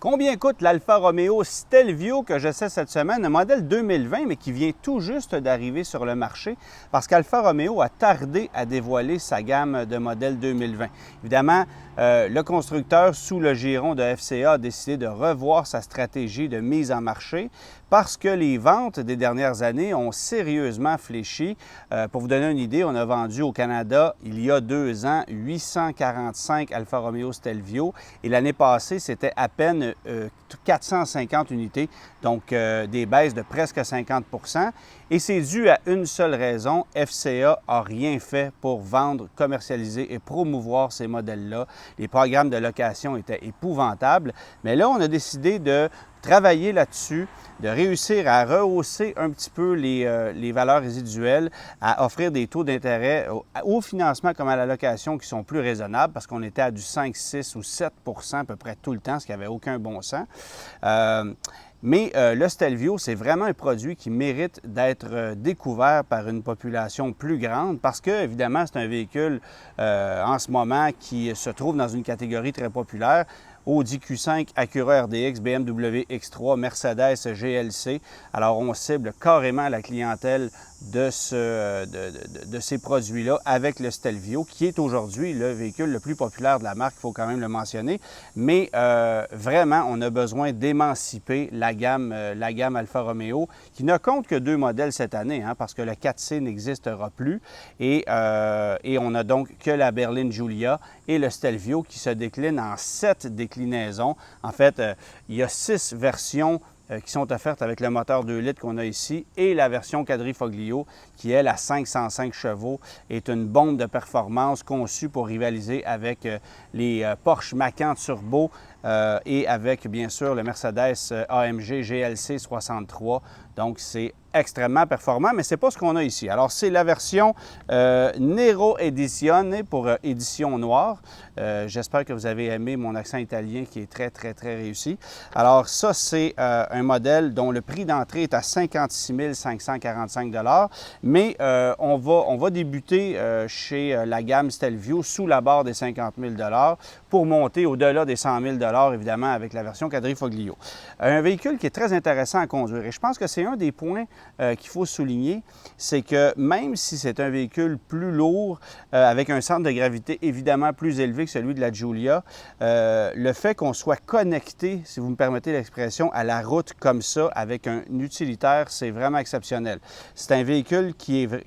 Combien coûte l'Alfa Romeo Stelvio que j'essaie cette semaine, un modèle 2020, mais qui vient tout juste d'arriver sur le marché parce qu'Alfa Romeo a tardé à dévoiler sa gamme de modèles 2020. Évidemment, le constructeur, sous le giron de FCA, a décidé de revoir sa stratégie de mise en marché parce que les ventes des dernières années ont sérieusement fléchi. Pour vous donner une idée, on a vendu au Canada, il y a 2 ans, 845 Alfa Romeo Stelvio et l'année passée, c'était à peine 450 unités, donc des baisses de presque 50 %. Et c'est dû à une seule raison, FCA n'a rien fait pour vendre, commercialiser et promouvoir ces modèles-là. Les programmes de location étaient épouvantables, mais là, on a décidé de travailler là-dessus, de réussir à rehausser un petit peu les valeurs résiduelles, à offrir des taux d'intérêt au financement comme à la location qui sont plus raisonnables parce qu'on était à du 5, 6 ou 7 % à peu près tout le temps, ce qui n'avait aucun bon sens. Mais le Stelvio, c'est vraiment un produit qui mérite d'être découvert par une population plus grande parce que, évidemment, c'est un véhicule en ce moment qui se trouve dans une catégorie très populaire. Audi Q5, Acura RDX, BMW X3, Mercedes GLC. Alors, on cible carrément la clientèle de ces produits-là avec le Stelvio, qui est aujourd'hui le véhicule le plus populaire de la marque, il faut quand même le mentionner. Mais vraiment, on a besoin d'émanciper la gamme Alfa Romeo, qui ne compte que 2 modèles cette année, parce que le 4C n'existera plus. Et on a donc que la berline Giulia et le Stelvio qui se décline en 7 déclinaisons. En fait, il y a 6 versions qui sont offertes avec le moteur 2 litres qu'on a ici et la version Quadrifoglio qui, elle, à 505 chevaux, est une bombe de performance conçue pour rivaliser avec les Porsche Macan Turbo et avec, bien sûr, le Mercedes AMG GLC 63. Donc, c'est extrêmement performant, mais ce n'est pas ce qu'on a ici. Alors, c'est la version Nero Edizione pour édition noire. J'espère que vous avez aimé mon accent italien qui est très, très, très réussi. Alors, ça, c'est un modèle dont le prix d'entrée est à 56 545 $, mais on va débuter chez la gamme Stelvio sous la barre des 50 000 $ pour monter au-delà des 100 000 $, évidemment, avec la version Quadrifoglio. Un véhicule qui est très intéressant à conduire et je pense que c'est un des points qu'il faut souligner, c'est que même si c'est un véhicule plus lourd, avec un centre de gravité évidemment plus élevé que celui de la Giulia, le fait qu'on soit connecté, si vous me permettez l'expression, à la route comme ça, avec un utilitaire, c'est vraiment exceptionnel. C'est un véhicule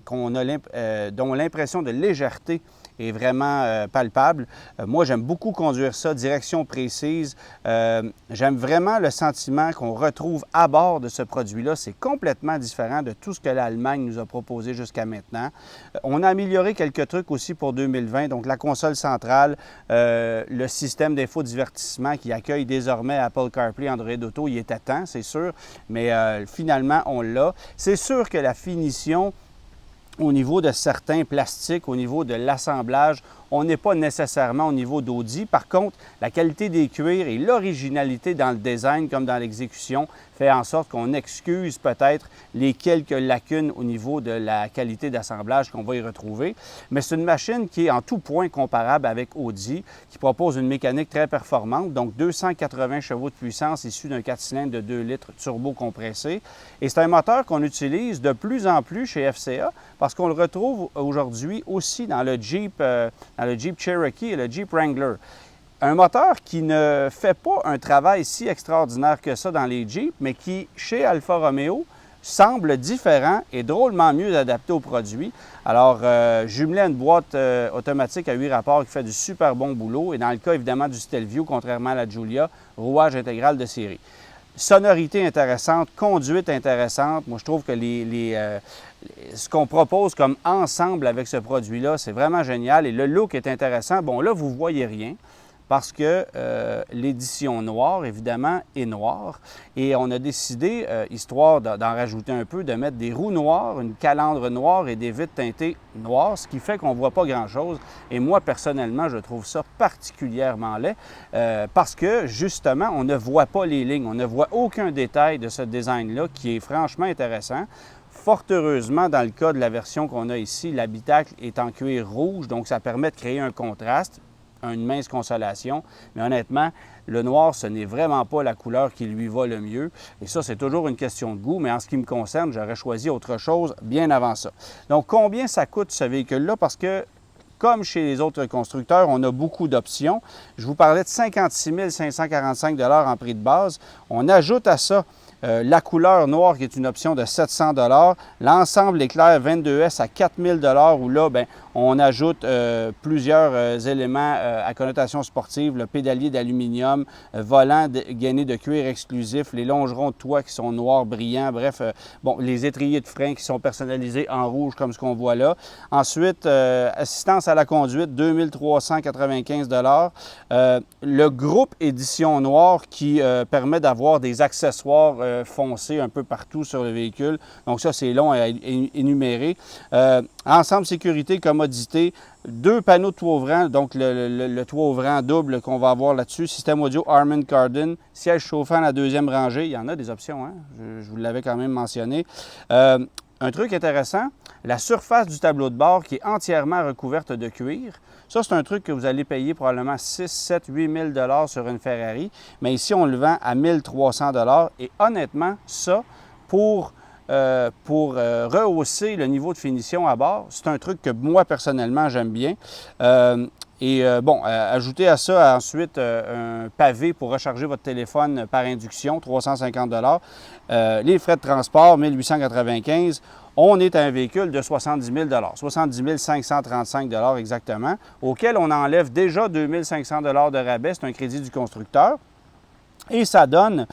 dont l'impression de légèreté est vraiment palpable. Moi, j'aime beaucoup conduire ça, direction précise. J'aime vraiment le sentiment qu'on retrouve à bord de ce produit-là. C'est complètement différent de tout ce que l'Allemagne nous a proposé jusqu'à maintenant. On a amélioré quelques trucs aussi pour 2020, donc la console centrale, le système d'infodivertissement qui accueille désormais Apple CarPlay, Android Auto, il était temps, c'est sûr, mais finalement, on l'a. C'est sûr que la finition au niveau de certains plastiques, au niveau de l'assemblage, on n'est pas nécessairement au niveau d'Audi. Par contre, la qualité des cuirs et l'originalité dans le design comme dans l'exécution fait en sorte qu'on excuse peut-être les quelques lacunes au niveau de la qualité d'assemblage qu'on va y retrouver. Mais c'est une machine qui est en tout point comparable avec Audi, qui propose une mécanique très performante, donc 280 chevaux de puissance issus d'un 4 cylindres de 2 litres turbo compressé. Et c'est un moteur qu'on utilise de plus en plus chez FCA parce qu'on le retrouve aujourd'hui aussi dans le Jeep Cherokee et le Jeep Wrangler. Un moteur qui ne fait pas un travail si extraordinaire que ça dans les Jeeps, mais qui, chez Alfa Romeo, semble différent et drôlement mieux adapté au produit. Alors, jumelé à une boîte automatique à 8 rapports qui fait du super bon boulot, et dans le cas évidemment du Stelvio, contrairement à la Giulia, rouage intégral de série. Sonorité intéressante, conduite intéressante. Moi, je trouve que ce qu'on propose comme ensemble avec ce produit-là, c'est vraiment génial. Et le look est intéressant. Bon, là, vous ne voyez rien parce que l'édition noire, évidemment, est noire. Et on a décidé, histoire d'en rajouter un peu, de mettre des roues noires, une calandre noire et des vitres teintées noires, ce qui fait qu'on ne voit pas grand-chose. Et moi, personnellement, je trouve ça particulièrement laid parce que, justement, on ne voit pas les lignes. On ne voit aucun détail de ce design-là qui est franchement intéressant. Fort heureusement, dans le cas de la version qu'on a ici, l'habitacle est en cuir rouge, donc ça permet de créer un contraste. une mince consolation. Mais honnêtement, le noir, ce n'est vraiment pas la couleur qui lui va le mieux. Et ça, c'est toujours une question de goût. Mais en ce qui me concerne, j'aurais choisi autre chose bien avant ça. Donc, combien ça coûte ce véhicule-là? Parce que, comme chez les autres constructeurs, on a beaucoup d'options. Je vous parlais de 56 545 $ en prix de base. On ajoute à ça la couleur noire qui est une option de 700 $, l'ensemble éclair 22S à 4 000 $, où là, bien, on ajoute plusieurs éléments à connotation sportive, le pédalier d'aluminium, volant gainé de cuir exclusif, les longerons de toit qui sont noirs brillants, bref, bon, les étriers de frein qui sont personnalisés en rouge comme ce qu'on voit là. Ensuite, assistance à la conduite, 2 395 $. Le groupe édition noire qui permet d'avoir des accessoires foncés un peu partout sur le véhicule. Donc ça, c'est long à énumérer. Ensemble sécurité, commodité, 2 panneaux de toit ouvrant, donc le toit ouvrant double qu'on va avoir là-dessus, système audio Harman Kardon, siège chauffant à la deuxième rangée, il y en a des options, hein? Je vous l'avais quand même mentionné. Un truc intéressant, la surface du tableau de bord qui est entièrement recouverte de cuir. Ça, c'est un truc que vous allez payer probablement 6, 7, 8 000 $ sur une Ferrari, mais ici, on le vend à 1 300 $. Et honnêtement, ça, pour rehausser le niveau de finition à bord, c'est un truc que moi, personnellement, j'aime bien. Ajoutez à ça ensuite un pavé pour recharger votre téléphone par induction, 350 $. Les frais de transport, 1 895 $. On est à un véhicule de 70 000 $, 70 535 $ exactement, auquel on enlève déjà 2 500 $ de rabais, c'est un crédit du constructeur. Et ça donne,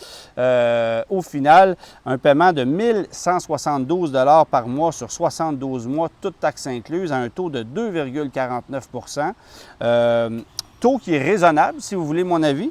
au final, un paiement de 1 172 $ par mois sur 72 mois, toutes taxes incluses, à un taux de 2,49 %. Taux qui est raisonnable, si vous voulez mon avis.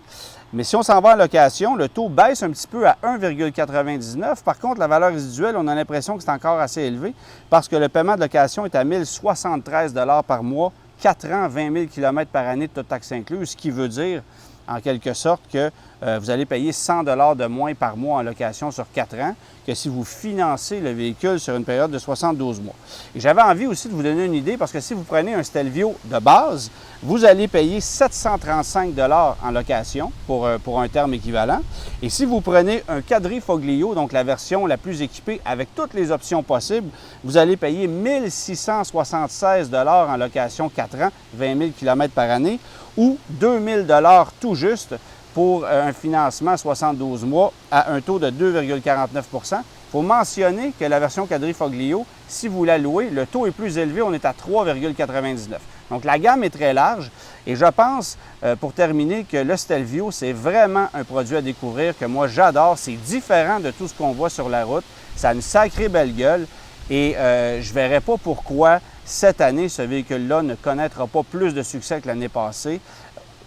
Mais si on s'en va en location, le taux baisse un petit peu à 1,99. Par contre, la valeur résiduelle, on a l'impression que c'est encore assez élevé parce que le paiement de location est à 1 073 $ par mois, 4 ans, 20 000 km par année de toutes taxes incluses, ce qui veut dire en quelque sorte que vous allez payer 100 $ de moins par mois en location sur 4 ans que si vous financez le véhicule sur une période de 72 mois. Et j'avais envie aussi de vous donner une idée parce que si vous prenez un Stelvio de base, vous allez payer 735 $ en location pour un terme équivalent. Et si vous prenez un Quadrifoglio, donc la version la plus équipée avec toutes les options possibles, vous allez payer 1 676 $ en location 4 ans, 20 000 km par année, ou 2 000 $ tout juste pour un financement 72 mois à un taux de 2,49 %. Il faut mentionner que la version Quadrifoglio, si vous la louez, le taux est plus élevé, on est à 3,99 %. Donc la gamme est très large et je pense, pour terminer, que le Stelvio, c'est vraiment un produit à découvrir que moi j'adore. C'est différent de tout ce qu'on voit sur la route. Ça a une sacrée belle gueule et je ne verrais pas pourquoi cette année, ce véhicule-là ne connaîtra pas plus de succès que l'année passée.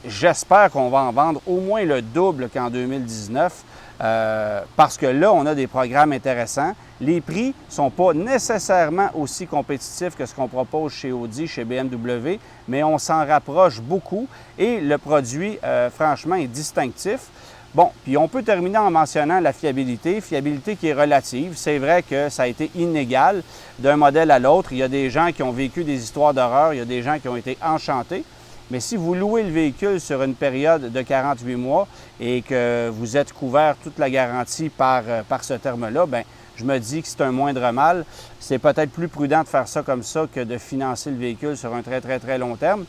J'espère qu'on va en vendre au moins le double qu'en 2019 parce que là, on a des programmes intéressants. Les prix ne sont pas nécessairement aussi compétitifs que ce qu'on propose chez Audi, chez BMW, mais on s'en rapproche beaucoup et le produit, franchement, est distinctif. Bon, puis on peut terminer en mentionnant la fiabilité qui est relative. C'est vrai que ça a été inégal d'un modèle à l'autre. Il y a des gens qui ont vécu des histoires d'horreur, il y a des gens qui ont été enchantés. Mais si vous louez le véhicule sur une période de 48 mois et que vous êtes couvert toute la garantie par ce terme-là, bien, je me dis que c'est un moindre mal. C'est peut-être plus prudent de faire ça comme ça que de financer le véhicule sur un très, très, très long terme.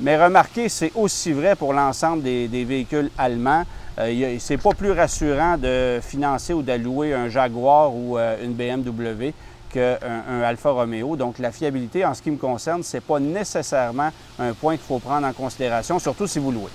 Mais remarquez, c'est aussi vrai pour l'ensemble des véhicules allemands. C'est pas plus rassurant de financer ou d'allouer un Jaguar ou une BMW qu'un Alfa Romeo. Donc, la fiabilité, en ce qui me concerne, ce n'est pas nécessairement un point qu'il faut prendre en considération, surtout si vous louez.